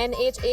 NHA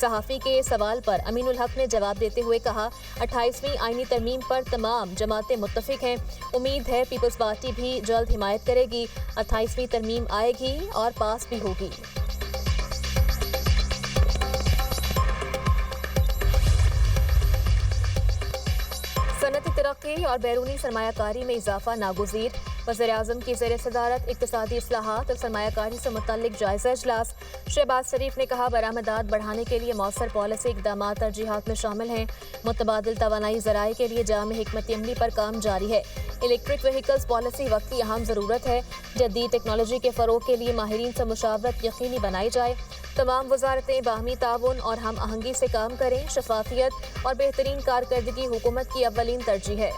صحافی کے سوال پر امین الحق نے جواب دیتے ہوئے کہا 28ویں آئینی ترمیم پر تمام جماعتیں متفق ہیں، امید ہے پیپلز پارٹی بھی جلد حمایت کرے گی، 28ویں ترمیم آئے گی اور پاس بھی ہوگی۔ صنعتی ترقی اور بیرونی سرمایہ کاری میں اضافہ ناگزیر، وزیر اعظم کی زیر صدارت اقتصادی اصلاحات اور سرمایہ کاری سے متعلق جائزہ اجلاس۔ شہباز شریف نے کہا برآمدات بڑھانے کے لیے مؤثر پالیسی اقدامات ترجیحات میں شامل ہیں، متبادل توانائی ذرائع کے لیے جامع حکمت عملی پر کام جاری ہے، الیکٹرک وہیکلز پالیسی وقت کی اہم ضرورت ہے، جدید ٹیکنالوجی کے فروغ کے لیے ماہرین سے مشاورت یقینی بنائی جائے، تمام وزارتیں باہمی تعاون اور ہم آہنگی سے کام کریں، شفافیت اور بہترین کارکردگی حکومت کی اولین ترجیح ہے۔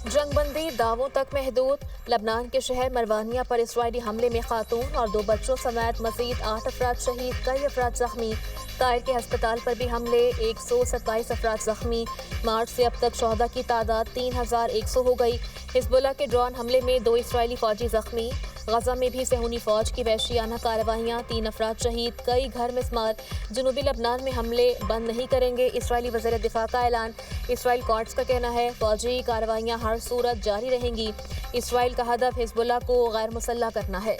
جنگ بندی دعووں تک محدود، لبنان کے شہر مروانیہ پر اسرائیلی حملے میں خاتون اور 2 بچوں سمیت مزید 8 افراد شہید، کئی افراد زخمی، طائر کے ہسپتال پر بھی حملے، 127 افراد زخمی، مارچ سے اب تک شہداء کی تعداد 3100 ہو گئی، حزب اللہ کے ڈرون حملے میں 2 اسرائیلی فوجی زخمی، غزہ میں بھی صہیونی فوج کی وحشیانہ کارروائیاں، 3 افراد شہید، کئی گھر مسمار، جنوبی لبنان میں حملے بند نہیں کریں گے اسرائیلی وزیر دفاع کا اعلان، اسرائیل کورٹس کا کہنا ہے فوجی کارروائیاں ہر صورت جاری رہیں گی، اسرائیل کا ہدف حزب اللہ کو غیر مسلح کرنا ہے۔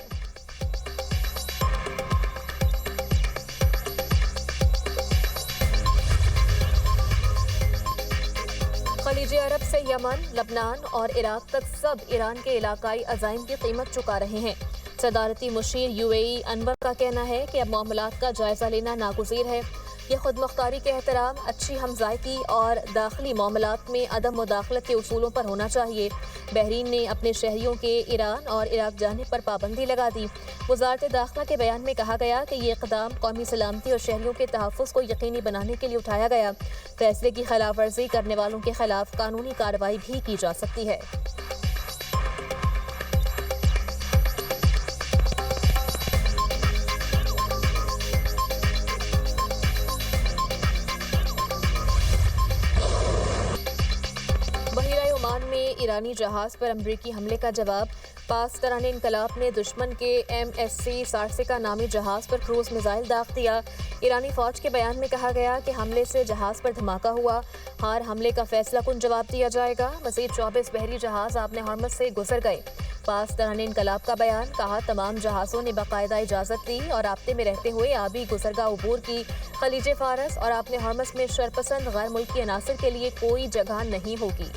خلیج عرب سے یمن، لبنان اور عراق تک سب ایران کے علاقائی عزائم کی قیمت چکا رہے ہیں۔ صدارتی مشیر UAE انور کا کہنا ہے کہ اب معاملات کا جائزہ لینا ناگزیر ہے، یہ خود مختاری کے احترام، اچھی ہمزائیگی اور داخلی معاملات میں عدم مداخلت کے اصولوں پر ہونا چاہیے۔ بحرین نے اپنے شہریوں کے ایران اور عراق جانے پر پابندی لگا دی۔ وزارت داخلہ کے بیان میں کہا گیا کہ یہ اقدام قومی سلامتی اور شہریوں کے تحفظ کو یقینی بنانے کے لیے اٹھایا گیا، فیصلے کی خلاف ورزی کرنے والوں کے خلاف قانونی کارروائی بھی کی جا سکتی ہے۔ ایرانی جہاز پر امریکی حملے کا جواب، پاسداران انقلاب نے دشمن کے MSC سارسیکا نامی جہاز پر کروز میزائل داغ دیا۔ ایرانی فوج کے بیان میں کہا گیا کہ حملے سے جہاز پر دھماکہ ہوا، ہر حملے کا فیصلہ کن جواب دیا جائے گا۔ مزید 24 بحری جہاز آبِ ہرمز سے گزر گئے۔ پاسداران انقلاب کا بیان، کہا تمام جہازوں نے باقاعدہ اجازت دی اور رابطے میں رہتے ہوئے آبی گزرگاہ عبور کی۔ خلیج فارس اور آبِ ہرمز میں شرپسند غیر ملکی عناصر کے لیے کوئی جگہ نہیں ہوگی۔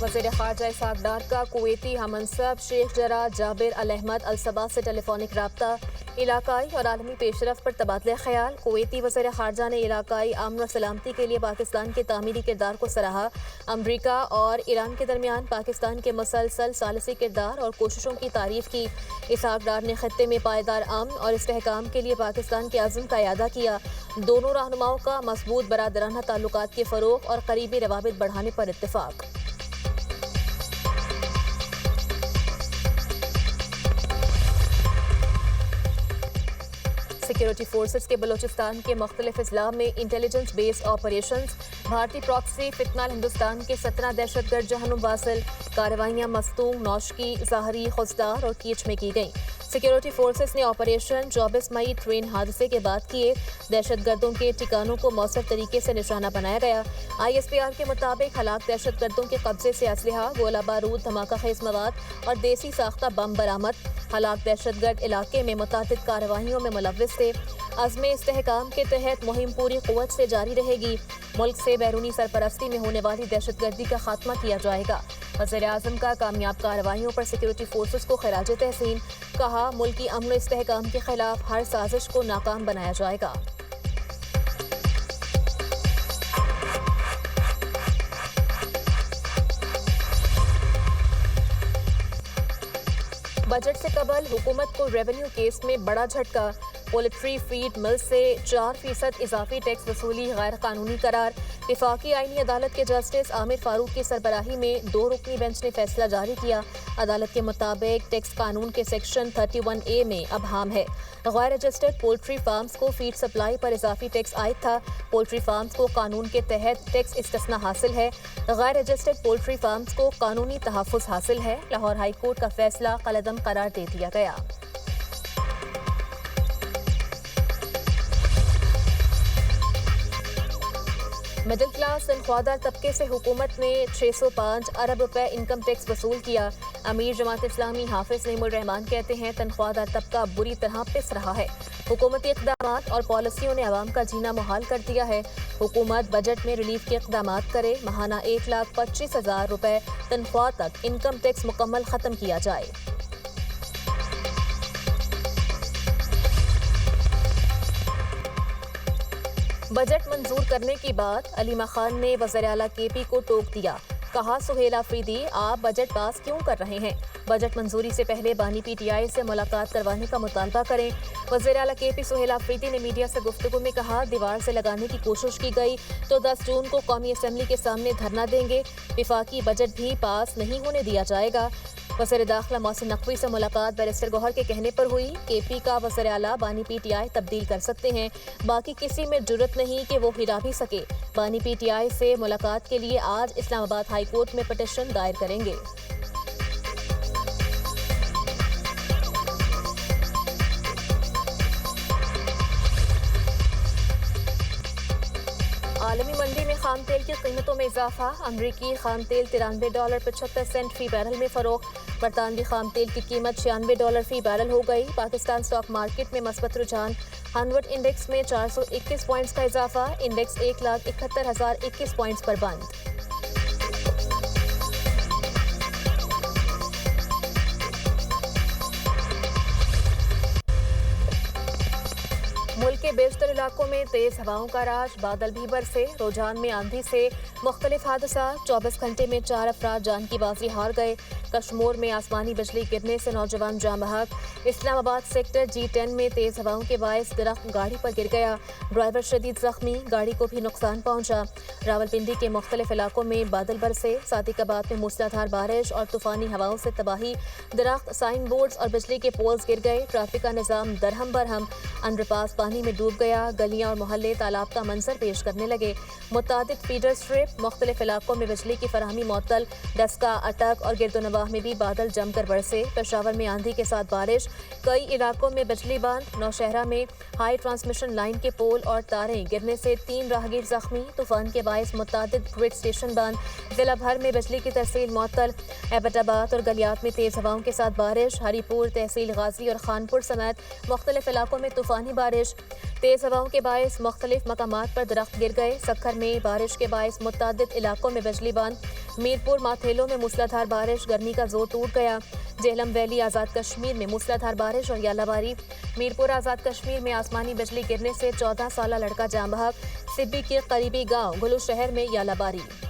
وزیر خارجہ اسحاق ڈار کا کویتی ہم منصب شیخ جرح جابر الاحمد الصباح سے ٹیلی فونک رابطہ، علاقائی اور عالمی پیش رفت پر تبادلہ خیال۔ کویتی وزیر خارجہ نے علاقائی امن و سلامتی کے لیے پاکستان کے تعمیری کردار کو سراہا۔ امریکہ اور ایران کے درمیان پاکستان کے مسلسل ثالثی کردار اور کوششوں کی تعریف کی۔ اسحاق ڈار نے خطے میں پائیدار امن اور استحکام کے لیے پاکستان کے عزم کا اعادہ کیا۔ دونوں رہنماؤں کا مضبوط برادرانہ تعلقات کے فروغ اور قریبی روابط بڑھانے پر اتفاق۔ سیکیورٹی فورسز کے بلوچستان کے مختلف اضلاع میں انٹیلیجنس بیس آپریشنز، بھارتی پراکسی فتنہ ہندوستان کے 17 دہشت گرد جہنم واصل، کارروائیاں مستونگ، نوشکی، ظاہری، خوزدار اور کیچ میں کی گئیں۔ سیکیورٹی فورسز نے آپریشن 24 مئی ٹرین حادثے کے بعد کیے، دہشت گردوں کے ٹھکانوں کو مؤثر طریقے سے نشانہ بنایا گیا۔ ISPR کے مطابق ہلاک دہشت گردوں کے قبضے سے اسلحہ، گولہ بارود، دھماکہ خیز مواد اور دیسی ساختہ بم برآمد۔ ہلاک دہشت گرد علاقے میں متعدد کارروائیوں میں ملوث تھے۔ عزم استحکام کے تحت مہم پوری قوت سے جاری رہے گی۔ ملک سے بیرونی سرپرستی میں ہونے والی دہشت گردی کا خاتمہ کیا جائے گا۔ وزیر اعظم کا کامیاب کارروائیوں پر سیکیورٹی فورسز کو خراج تحسین، کہا ملکی امن و استحکام کے خلاف ہر سازش کو ناکام بنایا جائے گا۔ بجٹ سے قبل حکومت کو ریونیو کیس میں بڑا جھٹکا، پولٹری فیڈ مل سے 4% اضافی ٹیکس وصولی غیر قانونی قرار، وفاقی آئینی عدالت کے جسٹس عامر فاروق کی سربراہی میں 2 رکنی بینچ نے فیصلہ جاری کیا۔ عدالت کے مطابق ٹیکس قانون کے سیکشن 31A میں ابہام ہے۔ غیر رجسٹرڈ پولٹری فارمز کو فیڈ سپلائی پر اضافی ٹیکس عائد تھا۔ پولٹری فارمز کو قانون کے تحت ٹیکس استثناء حاصل ہے۔ غیر رجسٹرڈ پولٹری فارمز کو قانونی تحفظ حاصل ہے۔ لاہور ہائی کورٹ کا فیصلہ کالعدم قرار دے دیا گیا۔ مڈل کلاس تنخواہدار طبقے سے حکومت نے 605 ارب روپے انکم ٹیکس وصول کیا۔ امیر جماعت اسلامی حافظ نعیم الرحمان کہتے ہیں تنخواہدار طبقہ بری طرح پس رہا ہے۔ حکومتی اقدامات اور پالیسیوں نے عوام کا جینا محال کر دیا ہے۔ حکومت بجٹ میں ریلیف کے اقدامات کرے، ماہانہ 1,25,000 روپے تنخواہ تک انکم ٹیکس مکمل ختم کیا جائے۔ بجٹ منظور کرنے کے بعد علیمہ خان نے وزیر اعلیٰ کے پی کو ٹوک دیا۔ کہا سہیل آفریدی آپ بجٹ پاس کیوں کر رہے ہیں؟ بجٹ منظوری سے پہلے بانی پی ٹی آئی سے ملاقات کروانے کا مطالبہ کریں۔ وزیر اعلیٰ کے پی سہیل آفریدی نے میڈیا سے گفتگو میں کہا دیوار سے لگانے کی کوشش کی گئی تو 10 جون کو قومی اسمبلی کے سامنے دھرنا دیں گے۔ وفاقی بجٹ بھی پاس نہیں ہونے دیا جائے گا۔ وزیر داخلہ محسن نقوی سے ملاقات بیرسٹر گوہر کے کہنے پر ہوئی۔ کے پی کا وزیر اعلیٰ بانی پی ٹی آئی تبدیل کر سکتے ہیں، باقی کسی میں جرت نہیں کہ وہ ہرا بھی سکے۔ بانی پی ٹی آئی سے ملاقات کے لیے آج اسلام آباد ہائی کورٹ میں پٹیشن دائر کریں گے۔ عالمی منڈی میں خام تیل کی قیمتوں میں اضافہ۔ امریکی خام تیل $93.75 فی بیرل میں فروخت۔ برطانوی خام تیل کی قیمت $96 فی بیرل ہو گئی۔ پاکستان اسٹاک مارکیٹ میں مثبت رجحان۔ ہنوٹ انڈیکس میں 421 پوائنٹس کا اضافہ۔ انڈیکس 1,71,021 پوائنٹس پر بند۔ ملک کے بیشتر علاقوں میں تیز ہواؤں کا راج، بادل بھی برسے۔ روجان میں آندھی سے مختلف حادثات، 24 گھنٹے میں 4 افراد جان کی بازی ہار گئے۔ کشمور میں آسمانی بجلی گرنے سے نوجوان جاں بحق۔ اسلام آباد سیکٹر G10 میں تیز ہواؤں کے باعث درخت گاڑی پر گر گیا، ڈرائیور شدید زخمی، گاڑی کو بھی نقصان پہنچا۔ راولپنڈی کے مختلف علاقوں میں بادل برسے، صادق آباد میں موسلادھار بارش اور طوفانی ہواؤں سے تباہی، درخت، سائن بورڈز اور بجلی کے پولز گر گئے، ٹریفک کا نظام درہم برہم، انڈر پاس پانی میں ڈوب گیا، گلیاں اور محلے تالاب کا منظر پیش کرنے لگے۔ متعدد فیڈر اسٹرپ، مختلف علاقوں میں بجلی کی فراہمی معطل، ڈسکا، اٹک اور گرد و نواح میں بھی بادل جم کر برسے۔ پشاور میں آندھی کے ساتھ بارش، کئی علاقوں میں بجلی بند۔ نوشہرہ میں ہائی ٹرانسمیشن لائن کے پول اور تاریں گرنے سے 3 راہگیر زخمی، طوفان کے باعث متعدد گرڈ اسٹیشن بند۔ ضلع بھر میں بجلی کی ترسیل معطل۔ ایبٹ آباد اور گلیات میں تیز ہواؤں کے ساتھ بارش، ہری پور، تحصیل غازی اور خانپور سمیت مختلف علاقوں میں طوفانی بارش۔ تیز ہواؤں کے باعث مختلف مقامات پر درخت گر گئے۔ سکھر میں بارش کے باعث متعدد علاقوں میں بجلی بند۔ میرپور ماتھیلوں میں موسلادھار بارش، گرمی کا زور ٹوٹ گیا۔ جہلم ویلی آزاد کشمیر میں موسلادھار بارش اور یالہ باری۔ میرپور آزاد کشمیر میں آسمانی بجلی گرنے سے 14 سالہ لڑکا جاں بحق۔ سبی کے قریبی گاؤں گلو شہر میں یالہ باری۔